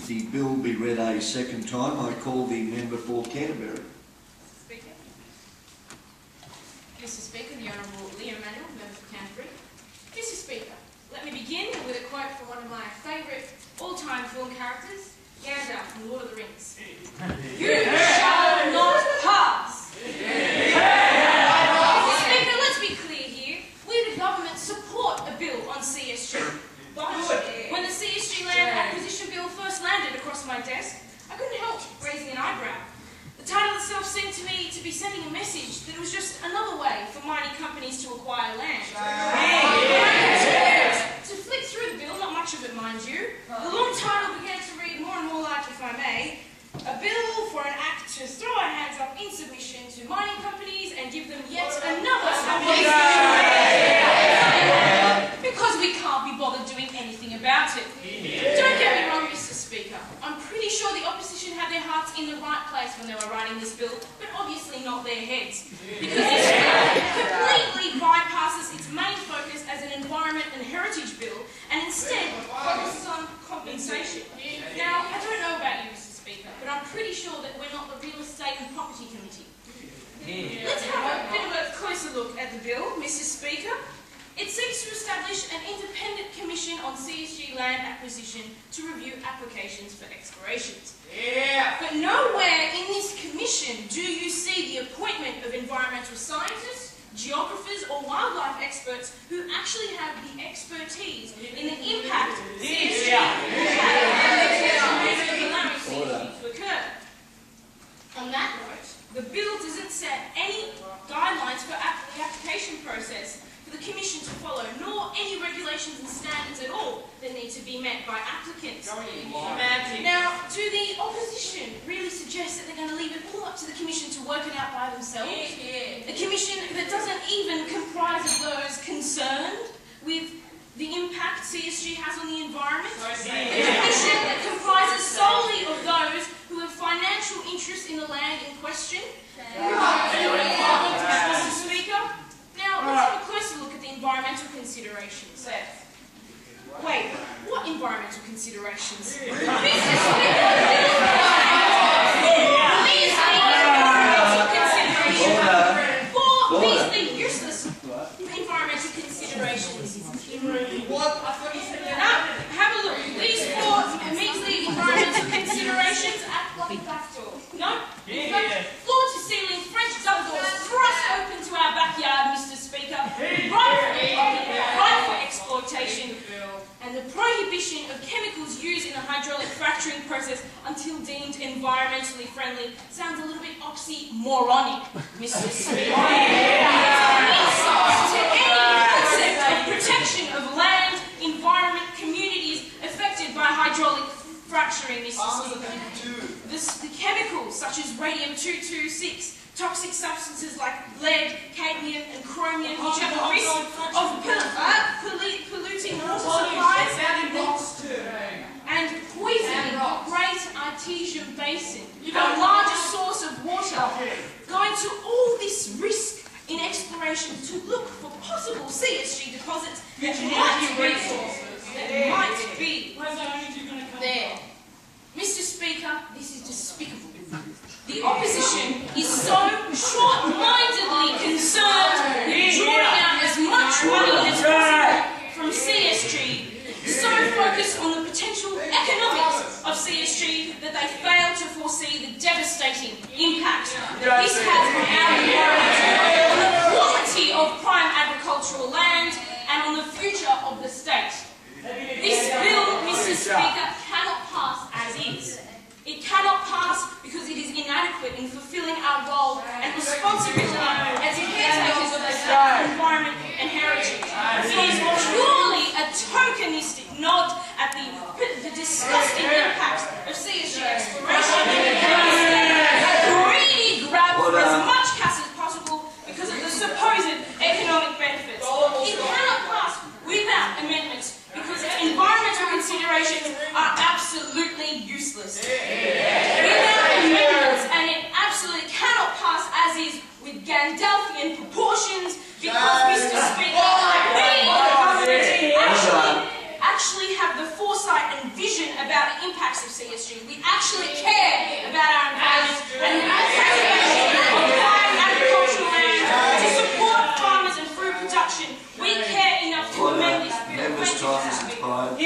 the bill be read a second time, I call the member for Canterbury. Mr. Speaker, the Honourable Leah, member for Canterbury. Mr. Speaker, let me begin with a quote from one of my favourite all-time film characters, Gandalf from Lord of the Rings. You shall not pass! Mr. Speaker, let's be clear here. We, the government, support a bill on CSG. But when the CSG land acquisition bill first landed across my desk, I couldn't help raising an eyebrow. The title itself seemed to me to be sending a message that it was just another way for mining companies to acquire land. To flick through the bill, not much of it mind you, the long title began to read more and more like, if I may, a bill for an act to throw our hands up in submission to mining companies and give them yet another because we can't be bothered doing anything about it. Don't get me wrong, Mr. Speaker. I'm pretty sure the opposition had their hearts in the right place when they were writing this bill, but obviously not their heads. Because this bill completely bypasses its main focus as an environment and heritage bill, and instead focuses on compensation. Now, I don't know about you, Mr. Speaker, but I'm pretty sure that we're not the Real Estate and Property Committee. Let's have a bit of a closer look at the bill, Mr. Speaker. It seeks to establish an independent commission on CSG land acquisition to review applications for explorations. But nowhere in this commission do you see the appointment of environmental scientists, geographers or wildlife experts who actually have the expertise in the impact CSG allowing CSG to occur. On that note, the bill doesn't set any guidelines for the application process for the Commission to follow, nor any regulations and standards at all that need to be met by applicants. Now, do the opposition really suggest that they're going to leave it all up to the Commission to work it out by themselves? A Commission that doesn't even comprise of those concerned with the impact CSG has on the environment? A Commission that comprises solely of those who have financial interest in the land in question? Mr. Speaker, now let's have a closer look at the environmental considerations. Wait, what environmental considerations? Mr. Speaker, these environmental considerations. For these useless environmental considerations. What? I thought you said that. Now, have a look. These four measly environmental considerations act like a back door. No? In fact, floor-to-ceiling French double doors thrust open to our backyard, Mr. Speaker, right for exploitation, and the prohibition of chemicals used in the hydraulic fracturing process until deemed environmentally friendly sounds a little bit oxymoronic, Mr. Speaker. To any concept of protection of land, environment, communities affected by hydraulic fracturing, Mr. Speaker. The chemicals such as radium-226, toxic substances like lead, cadmium and chromium, which have the risk of polluting water supplies and poisoning the Great Artesian Basin, our largest source of water, going to all this risk in exploration to look for possible CSG deposits that might be there. Mr. Speaker, this is despicable. The opposition is so short-mindedly concerned with drawing out as much money as possible from CSG, so focused on the potential economics of CSG that they fail to foresee the devastating impact that this has on our environment, on the quality of prime agricultural land, and on the future of the state. This bill, Mr. Speaker, cannot pass as is. It cannot pass because it is inadequate in fulfilling our role and responsibility as caretakers of the environment and heritage. It is purely a tokenistic nod at the disgusting impacts of CSG exploration. A greedy grab for as much cash as possible because of the supposed economic benefits. It cannot pass without amendments because its environmental considerations are absolutely useless. Without amendments, and it absolutely cannot pass as is with Gandalfian proportions because, Mr. Speaker, we, the government, actually have the foresight and vision about the impacts of CSU. We actually care about our environment and the preservation of prime agricultural land to support farmers and food production. We care enough to amend this bill. Members' time is expired.